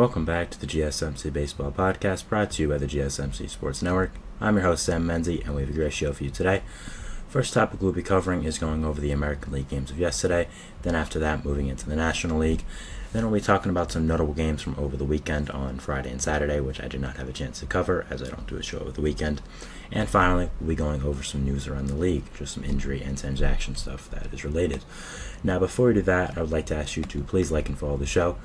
Welcome back to the GSMC Baseball Podcast, brought to you by the GSMC Sports Network. I'm your host, Sam Menzie, and we have a great show for you today. First topic we'll be covering is going over the American League games of yesterday, then after that moving into the National League. Then we'll be talking about some notable games from over the weekend on Friday and Saturday, which I did not have a chance to cover as I don't do a show over the weekend. And finally, we'll be going over some news around the league, just some injury and transaction stuff that is related. Now, before we do that, I would like to ask you to please like and follow the show.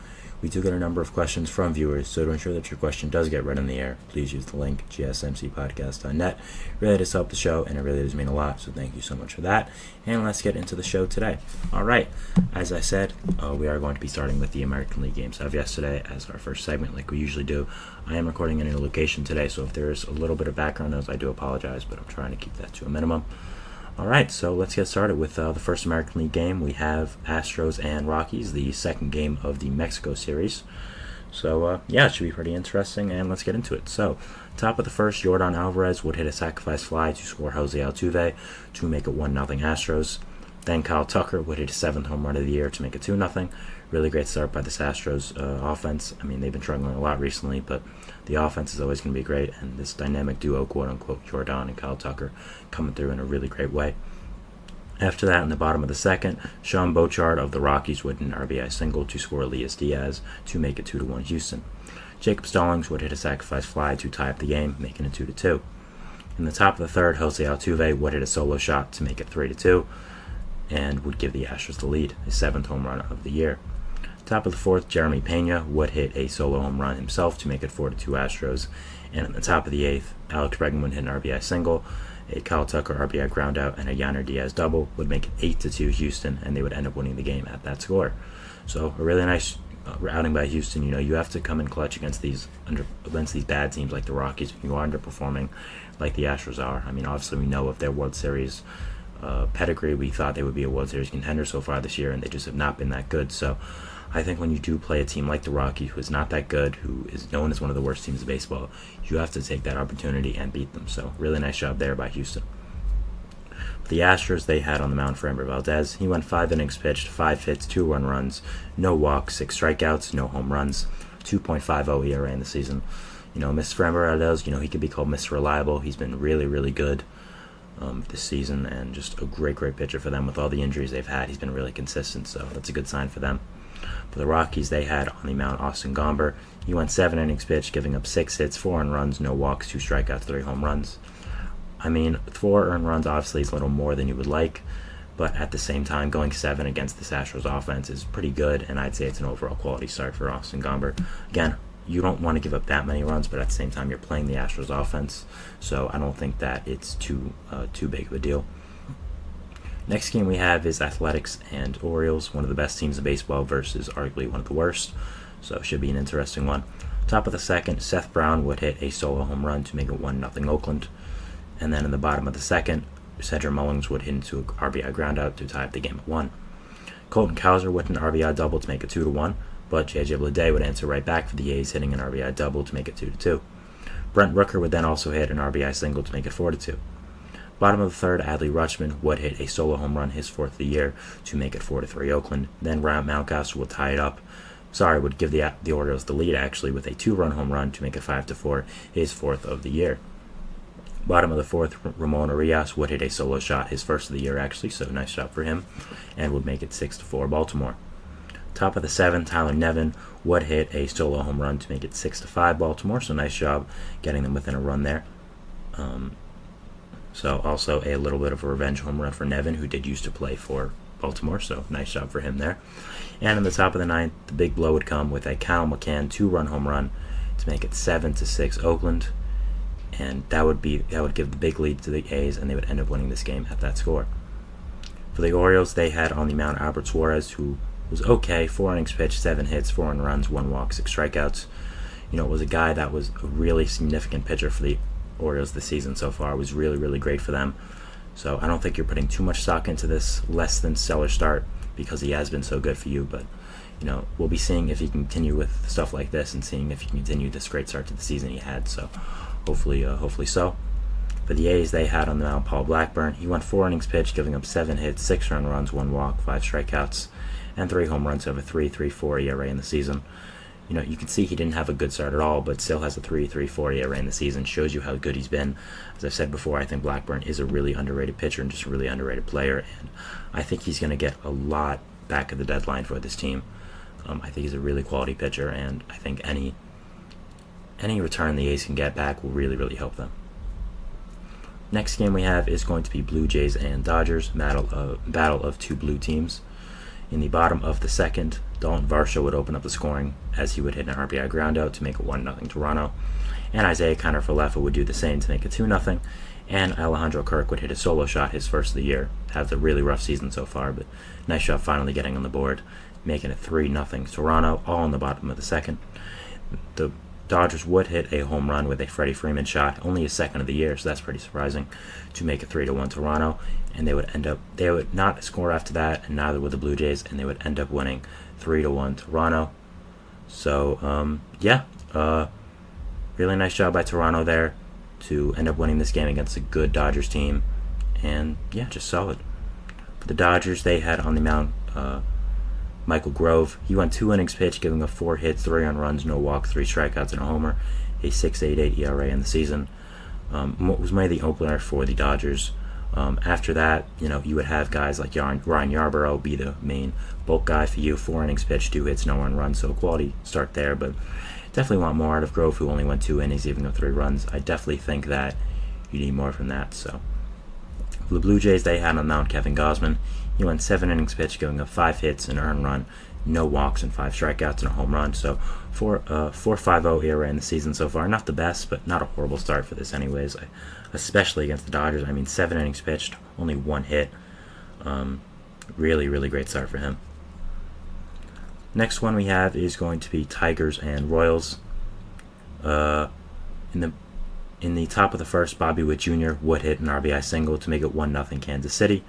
We do get a number of questions from viewers, so to ensure that your question does get read on the air, please use the link gsmcpodcast.net. It really does help the show, and it really does mean a lot, so thank you so much for that. And let's get into the show today. Alright, as I said, we are going to be starting with the American League games of yesterday as our first segment, like we usually do. I am recording in a location today, so if there is a little bit of background noise, I do apologize, but I'm trying to keep that to a minimum. Alright, so let's get started with the first American League game. We have Astros and Rockies, the second game of the Mexico series. So, it should be pretty interesting, and let's get into it. So, top of the first, Yordan Alvarez would hit a sacrifice fly to score Jose Altuve to make it 1-0 Astros. Then Kyle Tucker would hit his 7th home run of the year to make it 2-0. Really great start by this Astros offense. I mean, they've been struggling a lot recently, but the offense is always going to be great, and this dynamic duo, quote-unquote, Yordan and Kyle Tucker, coming through in a really great way. After that, in the bottom of the second, Sean Bochard of the Rockies would hit an RBI single to score Elias Diaz to make it 2-1 Houston. Jacob Stallings would hit a sacrifice fly to tie up the game, making it 2-2. In the top of the third, Jose Altuve would hit a solo shot to make it 3-2, and would give the Astros the lead, his 7th home run of the year. Top of the fourth, Jeremy Pena would hit a solo home run himself to make it 4-2 Astros. And in the top of the 8th, Alex Bregman would hit an RBI single, a Kyle Tucker RBI groundout, and a Yanner Diaz double would make it 8-2 Houston, and they would end up winning the game at that score. So a really nice outing by Houston. You know, you have to come in clutch against these bad teams like the Rockies when you are underperforming like the Astros are. I mean, obviously we know of their World Series pedigree. We thought they would be a World Series contender so far this year, and they just have not been that good. So I think when you do play a team like the Rockies, who is not that good, who is known as one of the worst teams in baseball, you have to take that opportunity and beat them. So really nice job there by Houston. The Astros, they had on the mound Framber Valdez. He went 5 innings pitched, 5 hits, 2 runs, no walks, 6 strikeouts, no home runs, 2.50 ERA in the season. You know, Mr. Framber Valdez, he could be called Mr. Reliable. He's been really, really good this season, and just a great pitcher for them with all the injuries they've had. He's been really consistent, so that's a good sign for them. For the Rockies, they had on the mound Austin Gomber. He went 7 innings pitched, giving up 6 hits, 4 earned runs, no walks, 2 strikeouts, 3 home runs. I mean, 4 earned runs obviously is a little more than you would like, but at the same time, going 7 against this Astros offense is pretty good, and I'd say it's an overall quality start for Austin Gomber. Again, you don't want to give up that many runs, but at the same time, you're playing the Astros offense, so I don't think that it's too big of a deal. Next game we have is Athletics and Orioles, one of the best teams in baseball versus arguably one of the worst, so it should be an interesting one. Top of the second, Seth Brown would hit a solo home run to make it 1-0 Oakland, and then in the bottom of the second, Cedric Mullins would hit into an RBI groundout to tie up the game at 1. Colton Cowser would hit an RBI double to make it 2-1, but J.J. Bleday would answer right back for the A's, hitting an RBI double to make it 2-2. Brent Rooker would then also hit an RBI single to make it 4-2. Bottom of the third, Adley Rutschman would hit a solo home run, his 4th of the year, to make it 4-3 Oakland. Then Ryan Mountcastle would tie it up. Would give the Orioles the lead, actually, with a 2-run home run to make it 5-4, his 4th of the year. Bottom of the fourth, Ramon Urias would hit a solo shot, his 1st of the year, actually, so nice shot for him, and would make it 6-4 Baltimore. Top of the 7th, Tyler Nevin would hit a solo home run to make it 6-5 Baltimore, so nice job getting them within a run there. So also a little bit of a revenge home run for Nevin, who did used to play for Baltimore, so nice job for him there. And in the top of the 9th, the big blow would come with a Kyle McCann 2-run home run to make it 7-6 Oakland, and that would give the big lead to the A's, and they would end up winning this game at that score. For the Orioles, they had on the mound Albert Suarez, who was okay, 4 innings pitched, 7 hits, 4 earned runs, 1 walk, 6 strikeouts. It was a guy that was a really significant pitcher for the Orioles this season so far. It was really, really great for them. So I don't think you're putting too much stock into this less than stellar start because he has been so good for you. But, we'll be seeing if he can continue with stuff like this and seeing if he can continue this great start to the season he had. So hopefully so. For the A's, they had on the mound Paul Blackburn. He went 4 innings pitched, giving up 7 hits, 6 earned runs, 1 walk, 5 strikeouts, and 3 home runs over 3.34 ERA in the season. You can see he didn't have a good start at all, but still has a 3.34 ERA in the season. Shows you how good he's been. As I've said before, I think Blackburn is a really underrated pitcher and just a really underrated player, and I think he's going to get a lot back at the deadline for this team. I think he's a really quality pitcher, and I think any return the A's can get back will really, really help them. Next game we have is going to be Blue Jays and Dodgers, battle of two blue teams. In the bottom of the second, Dalton Varsho would open up the scoring as he would hit an RBI groundout to make it 1-0 Toronto, and Isaiah Kiner-Falefa would do the same to make it 2-0, and Alejandro Kirk would hit a solo shot, his first of the year. Has a really rough season so far, but nice job finally getting on the board, making it 3-0 Toronto, all in the bottom of the second. The Dodgers would hit a home run with a Freddie Freeman shot, only his second of the year, so that's pretty surprising, to make it 3-1 Toronto, and they would not score after that, and neither would the Blue Jays, and they would end up winning 3-1 Toronto. So, really nice job by Toronto there to end up winning this game against a good Dodgers team, and just solid. For the Dodgers, they had on the mound Michael Grove. He went 2 innings pitched, giving up 4 hits, 3 earned runs, no walks, 3 strikeouts, and a homer, a 6.88 ERA in the season. Was made the opener for the Dodgers. After that, you would have guys like Ryan Yarborough be the main bulk guy for you. 4 innings pitched, 2 hits, no earned runs, so a quality start there, but definitely want more out of Grove, who only went 2 innings, giving up 3 runs. I definitely think that you need more from that. So for the Blue Jays, they had on the mound Kevin Gausman. He went 7 innings pitched, giving up 5 hits, an earned run, no walks, and 5 strikeouts, and a home run. So 4.50 ERA in the season so far. Not the best, but not a horrible start for this anyways, especially against the Dodgers. 7 innings pitched, only 1 hit. Really, really great start for him. Next one we have is going to be Tigers and Royals. In the top of the first, Bobby Witt Jr. would hit an RBI single to make it 1-0 Kansas City.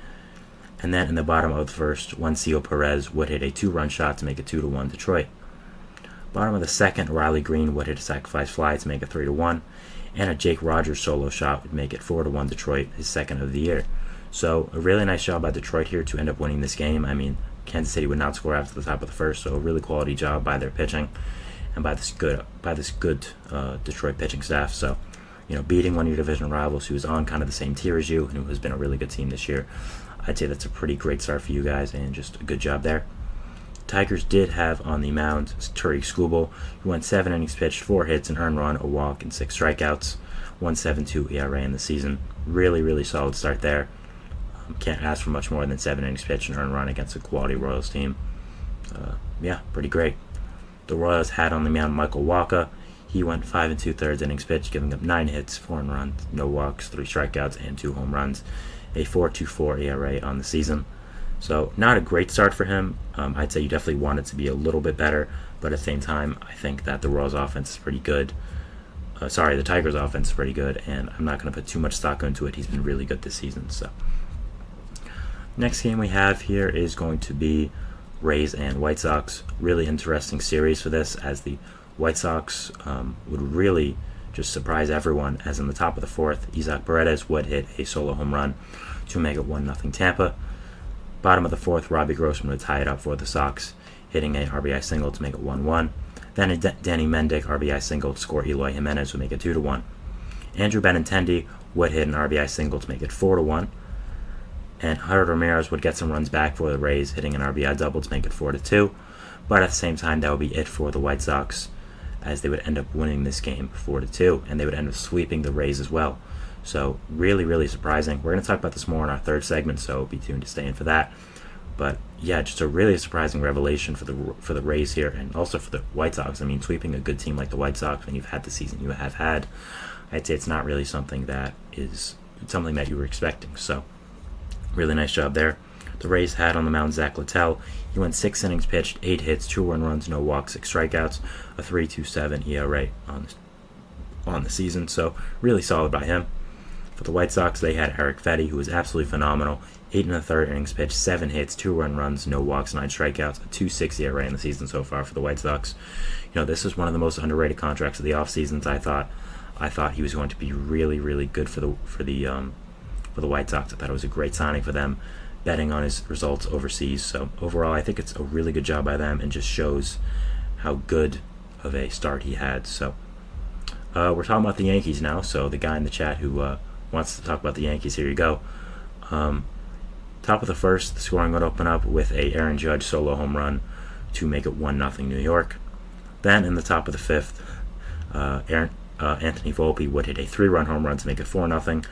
And then in the bottom of the first, Juancillo Perez would hit a 2-run shot to make it 2-1 Detroit. Bottom of the second, Riley Green would hit a sacrifice fly to make it 3-1, and a Jake Rogers solo shot would make it 4-1 Detroit, his second of the year. So a really nice job by Detroit here to end up winning this game. Kansas City would not score after the top of the first, so a really quality job by their pitching and by this good Detroit pitching staff. So, beating one of your division rivals who is on kind of the same tier as you and who has been a really good team this year, I'd say that's a pretty great start for you guys, and just a good job there. Tigers did have on the mound Tariq Skubal, who went 7 innings pitched, 4 hits, an earned run, a walk, and 6 strikeouts. 1.72 ERA in the season. Really, really solid start there. Can't ask for much more than 7 innings pitched, an earned run against a quality Royals team. Pretty great. The Royals had on the mound Michael Wacha. He went 5 2/3 innings pitched, giving up 9 hits, 4 earned runs, no walks, 3 strikeouts, and 2 home runs. A 4.24 ERA on the season. So not a great start for him. I'd say you definitely want it to be a little bit better, but at the same time, I think that the Royals offense is pretty good. The Tigers offense is pretty good, and I'm not going to put too much stock into it. He's been really good this season. So next game we have here is going to be Rays and White Sox. Really interesting series for this, as the White Sox would really just surprise everyone, as in the top of the fourth, Isaac Paredes would hit a solo home run to make it 1-0 Tampa. Bottom of the fourth, Robbie Grossman would tie it up for the Sox, hitting a RBI single to make it 1-1. Then a Danny Mendick RBI single to score Eloy Jimenez would make it 2-1. Andrew Benintendi would hit an RBI single to make it 4-1. And Harold Ramirez would get some runs back for the Rays, hitting an RBI double to make it 4-2. But at the same time, that would be it for the White Sox, as they would end up winning this game 4-2, and they would end up sweeping the Rays as well. So really, really surprising. We're going to talk about this more in our third segment, so be tuned to stay in for that. But just a really surprising revelation for the Rays here, and also for the White Sox. Sweeping a good team like the White Sox when you've had the season you have had, I'd say it's not really something that you were expecting. So really nice job there. The Rays had on the mound Zach Littell. He went 6 innings pitched, 8 hits, 2 earned runs, no walks, 6 strikeouts, a 3.27 ERA on the season. So really solid by him. For the White Sox, they had Eric Fetty, who was absolutely phenomenal. 8 1/3 innings pitched, 7 hits, 2 earned runs, no walks, 9 strikeouts, a 2.6 ERA in the season so far for the White Sox. This is one of the most underrated contracts of the off seasons. I thought he was going to be really, really good for the White Sox. I thought it was a great signing for them, betting on his results overseas. So overall, I think it's a really good job by them, and just shows how good of a start he had. So we're talking about the Yankees now. So the guy in the chat who wants to talk about the Yankees, here you go. Top of the first, the scoring would open up with a Aaron Judge solo home run to make it 1-0 New York. Then in the top of the fifth, Anthony Volpe would hit a 3-run home run to make it 4-0.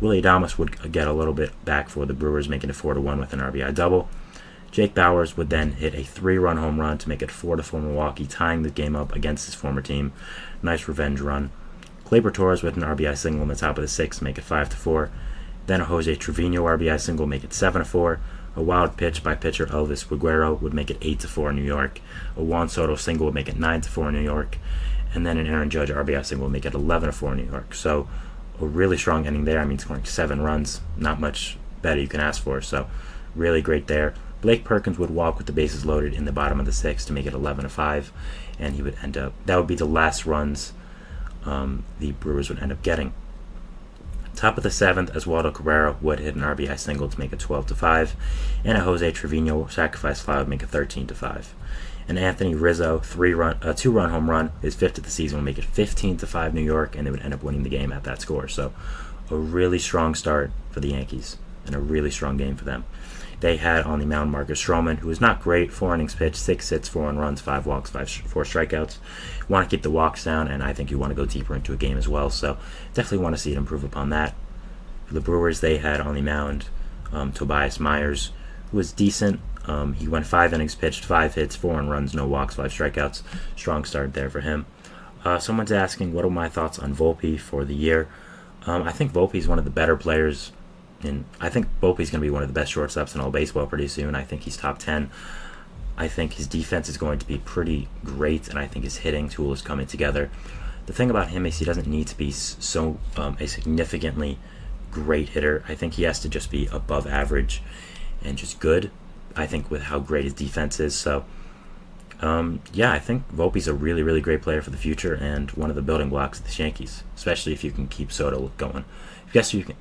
Willie Adames would get a little bit back for the Brewers, making it 4-1 with an RBI double. Jake Bauers would then hit a 3-run home run to make it 4-4 Milwaukee, tying the game up against his former team. Nice revenge run. Gleyber Torres with an RBI single in the top of the sixth, make it 5-4. Then a Jose Trevino RBI single, make it 7-4. A wild pitch by pitcher Elvis Aguero would make it 8-4 New York. A Juan Soto single would make it 9-4 New York. And then an Aaron Judge RBI single would make it 11-4 New York. So a really strong ending there. I mean, scoring 7 runs, not much better you can ask for. So really great there. Blake Perkins would walk with the bases loaded in the bottom of the sixth to make it 11-5, and he would end up. That would be the last runs the Brewers would end up getting. Top of the seventh, Oswaldo Cabrera would hit an RBI single to make it 12-5, and a Jose Trevino sacrifice fly would make it 13-5. And Anthony Rizzo, 2-run home run, his fifth of the season, would make it 15-5 New York, and they would end up winning the game at that score. So a really strong start for the Yankees, and a really strong game for them. They had on the mound Marcus Stroman, who was not great. 4 innings pitched, 6 hits, 4 runs, 5 walks, 4 strikeouts. You want to keep the walks down, and I think you want to go deeper into a game as well. So definitely want to see it improve upon that. For the Brewers, they had on the mound Tobias Myers, who was decent. He went 5 innings pitched, 5 hits, 4 runs, no walks, 5 strikeouts. Strong start there for him. Someone's asking, what are my thoughts on Volpe for the year? I think Volpe is one of the better players. And I think Volpe's going to be one of the best shortstops in all baseball pretty soon. I think he's top 10. I think his defense is going to be pretty great, and I think his hitting tool is coming together. The thing about him is he doesn't need to be so a significantly great hitter. I think he has to just be above average and just good, I think, with how great his defense is. So, I think Volpe's a really, really great player for the future and one of the building blocks of the Yankees, especially if you can keep Soto going.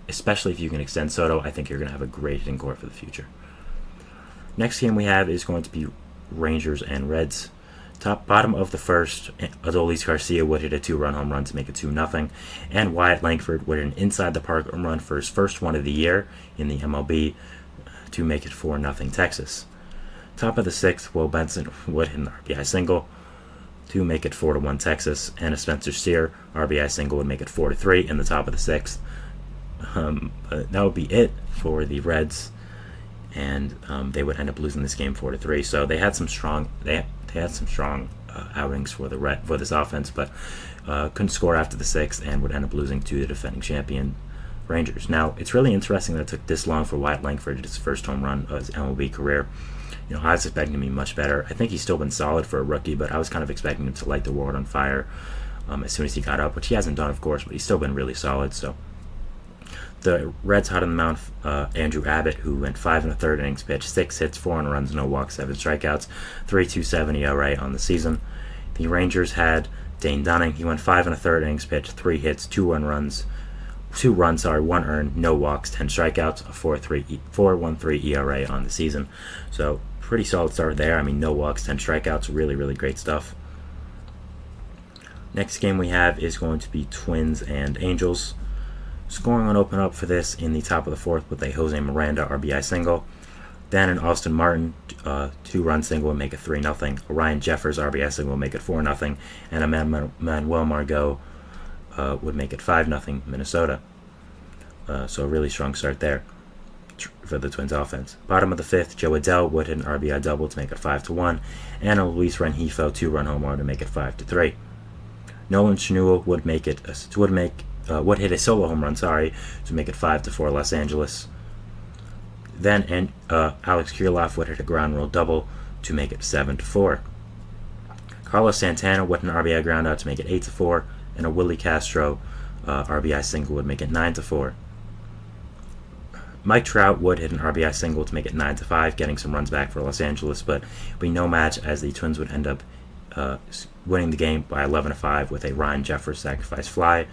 Especially if you can extend Soto, I think you're going to have a great hitting core for the future. Next game we have is going to be Rangers and Reds. Bottom of the first, Adolis Garcia would hit a 2-run home run to make it 2-0, and Wyatt Langford would hit an inside-the-park home run for his first one of the year in the MLB to make it 4-0 Texas. Top of the sixth, Will Benson would hit an RBI single to make it 4-1 Texas, and a Spencer Steer RBI single would make it 4-3 in the top of the sixth. But that would be it for the Reds, and they would end up losing this game 4-3. So they had some strong outings for this offense, but couldn't score after the sixth and would end up losing to the defending champion Rangers. Now it's really interesting that it took this long for Wyatt Langford to hit his first home run of his MLB career. I was expecting him to be much better. I think he's still been solid for a rookie, but I was kind of expecting him to light the world on fire as soon as he got up, which he hasn't done, of course, but he's still been really solid. So the Reds had on the mound Andrew Abbott, who went 5 1/3 innings pitched, 6 hits, 4 runs, no walks, 7 strikeouts, 3.27 ERA on the season. The Rangers had Dane Dunning. He went 5 1/3 innings pitched, 3 hits, 2 runs, 1 earned, no walks, 10 strikeouts, a 4.13 ERA on the season. So pretty solid start there. I mean, no walks, 10 strikeouts, really, really great stuff. Next game we have is going to be Twins and Angels. Scoring would open up for this in the top of the fourth with a Jose Miranda RBI single. Then an Austin Martin 2-run single would make it 3-0. A Ryan Jeffers RBI single would make it 4-0. And a Manuel Margot would make it 5-0 Minnesota. So a really strong start there for the Twins offense. Bottom of the fifth, Joe Adell would hit an RBI double to make it 5-1, and a Luis Rengifo 2-run home run to make it 5-3. Nolan Schanuel would hit a solo home run, to make it 5-4 Los Angeles. Then Alex Kirilloff would hit a ground rule double to make it 7-4. Carlos Santana would hit an RBI ground out to make it 8-4, and a Willie Castro RBI single would make it 9-4. Mike Trout would hit an RBI single to make it 9-5, getting some runs back for Los Angeles, but be no match as the Twins would end up winning the game by 11-5 with a Ryan Jeffers sacrifice fly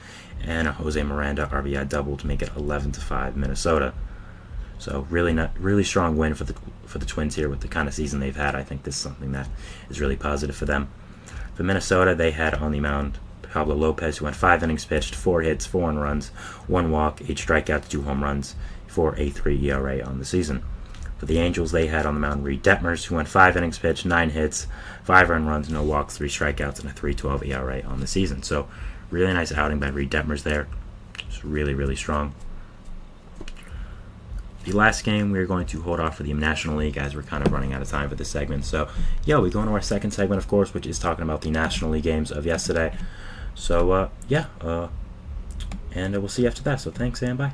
and a Jose Miranda RBI double to make it 11-5 Minnesota. So really strong win for the Twins here with the kind of season they've had. I think this is something that is really positive for them. For For Minnesota, they had on the mound Pablo Lopez, who went 5 innings pitched, 4 hits, 4 earned runs, 1 walk, 8 strikeouts, 2 home runs for a 3 ERA on the season. For the Angels, they had on the mound Reed Detmers, who went 5 innings pitched, 9 hits, 5 earned runs, no walks, 3 strikeouts, and a 3.12 ERA on the season. So, really nice outing by Reed Detmers there. It's really, really strong. The last game, we're going to hold off for the National League as we're kind of running out of time for this segment. So, we go into our second segment, of course, which is talking about the National League games of yesterday. So, and we'll see you after that. So, thanks and bye.